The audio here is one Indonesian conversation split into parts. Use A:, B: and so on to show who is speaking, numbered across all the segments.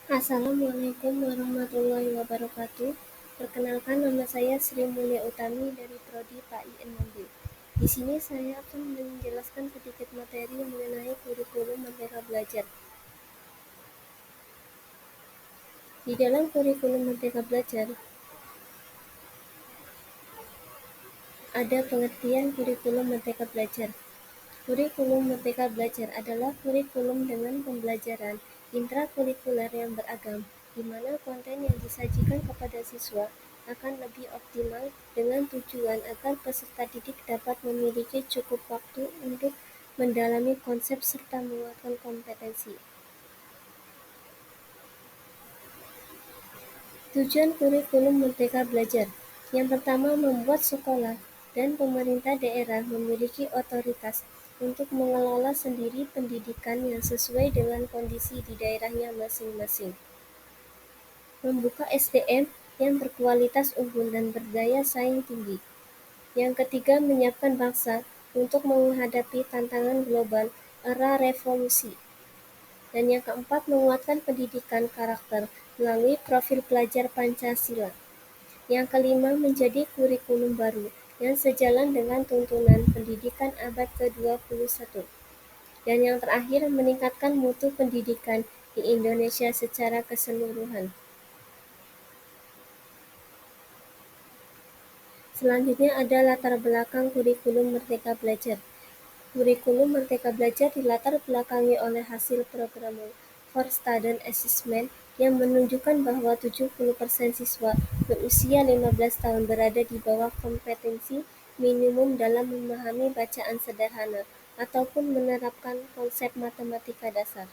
A: Assalamualaikum warahmatullahi wabarakatuh. Perkenalkan, nama saya Sri Mulia Utami dari Prodi PAI 6B. Di sini saya akan menjelaskan sedikit materi mengenai kurikulum Merdeka Belajar. Di dalam kurikulum Merdeka Belajar, ada pengertian kurikulum Merdeka Belajar. Kurikulum Merdeka Belajar adalah kurikulum dengan pembelajaran intrakurikuler yang beragam, di mana konten yang disajikan kepada siswa akan lebih optimal dengan tujuan agar peserta didik dapat memiliki cukup waktu untuk mendalami konsep serta menguatkan kompetensi. Tujuan kurikulum Merdeka Belajar. Yang pertama, membuat sekolah dan pemerintah daerah memiliki otoritas untuk mengelola sendiri pendidikan yang sesuai dengan kondisi di daerahnya masing-masing. Membuka SDM yang berkualitas unggul dan berdaya saing tinggi. Yang ketiga, menyiapkan bangsa untuk menghadapi tantangan global era revolusi. Dan yang keempat, menguatkan pendidikan karakter melalui profil pelajar Pancasila. Yang kelima, menjadi kurikulum baru yang sejalan dengan tuntunan pendidikan abad ke-21. Dan yang terakhir, meningkatkan mutu pendidikan di Indonesia secara keseluruhan. Selanjutnya ada latar belakang kurikulum Merdeka Belajar. Kurikulum Merdeka Belajar dilatar belakangi oleh hasil program First Student Assessment yang menunjukkan bahwa 70% siswa berusia 15 tahun berada di bawah kompetensi minimum dalam memahami bacaan sederhana ataupun menerapkan konsep matematika dasar.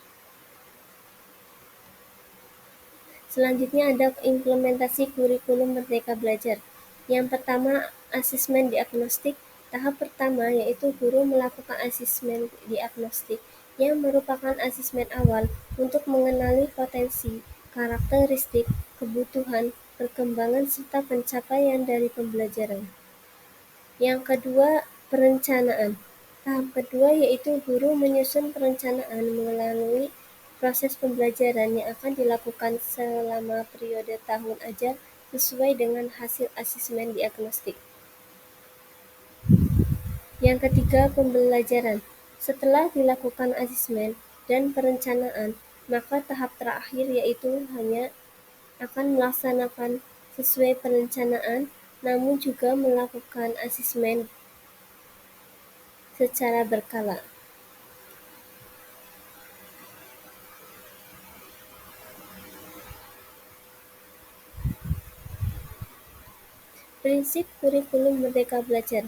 A: Selanjutnya ada implementasi kurikulum Merdeka Belajar. Yang pertama, asesmen diagnostik. Tahap pertama yaitu guru melakukan asesmen diagnostik yang merupakan asesmen awal untuk mengenali potensi, karakteristik, kebutuhan, perkembangan serta pencapaian dari pembelajaran. Yang kedua, perencanaan. Tahap kedua yaitu guru menyusun perencanaan melalui proses pembelajaran yang akan dilakukan selama periode tahun ajar sesuai dengan hasil asesmen diagnostik. Yang ketiga, pembelajaran. Setelah dilakukan asesmen dan perencanaan, maka tahap terakhir yaitu hanya akan melaksanakan sesuai perencanaan, namun juga melakukan asesmen secara berkala. Prinsip kurikulum Merdeka Belajar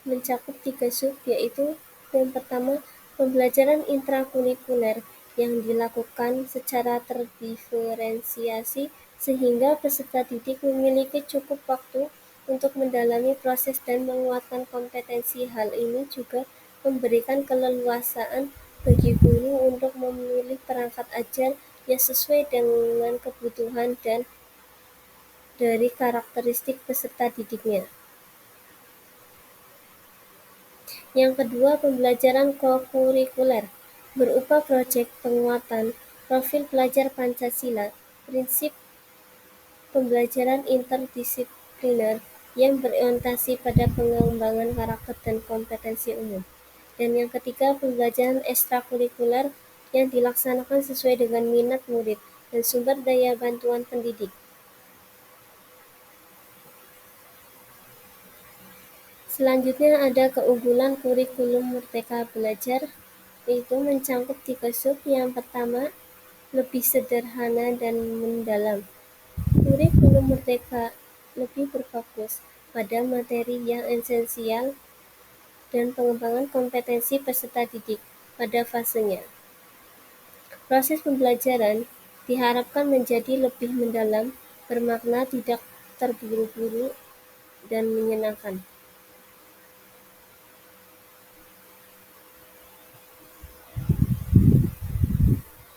A: mencakup 3 sub, yaitu yang pertama, pembelajaran intrakurikuler yang dilakukan secara terdiferensiasi sehingga peserta didik memiliki cukup waktu untuk mendalami proses dan menguatkan kompetensi. Hal ini juga memberikan keleluasaan bagi guru untuk memilih perangkat ajar yang sesuai dengan kebutuhan dan dari karakteristik peserta didiknya. Yang kedua, pembelajaran kokurikuler berupa proyek penguatan profil pelajar Pancasila, prinsip pembelajaran interdisipliner yang berorientasi pada pengembangan karakter dan kompetensi umum. Dan yang ketiga, pembelajaran ekstrakurikuler yang dilaksanakan sesuai dengan minat murid dan sumber daya bantuan pendidik. Selanjutnya ada keunggulan kurikulum Merdeka Belajar, yaitu mencakup 3 sub. Yang pertama, lebih sederhana dan mendalam. Kurikulum Merdeka lebih berfokus pada materi yang esensial dan pengembangan kompetensi peserta didik pada fasenya. Proses pembelajaran diharapkan menjadi lebih mendalam, bermakna, tidak terburu-buru, dan menyenangkan.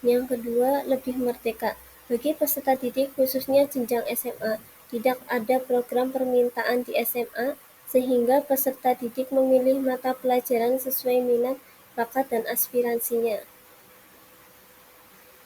A: Yang kedua, lebih merdeka. Bagi peserta didik, khususnya jenjang SMA, tidak ada program permintaan di SMA, sehingga peserta didik memilih mata pelajaran sesuai minat, bakat, dan aspirasinya.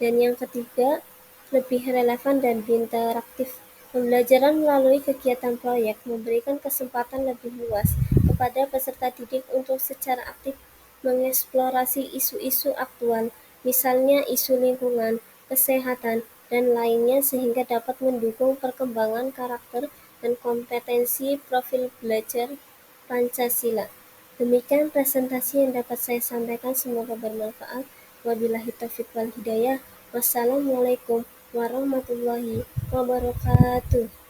A: Dan yang ketiga, lebih relevan dan interaktif. Pembelajaran melalui kegiatan proyek memberikan kesempatan lebih luas kepada peserta didik untuk secara aktif mengeksplorasi isu-isu aktual, misalnya isu lingkungan, kesehatan, dan lainnya sehingga dapat mendukung perkembangan karakter dan kompetensi profil belajar Pancasila. Demikian presentasi yang dapat saya sampaikan, semoga bermanfaat. Wabillahi taufiq wal hidayah. Wassalamualaikum warahmatullahi wabarakatuh.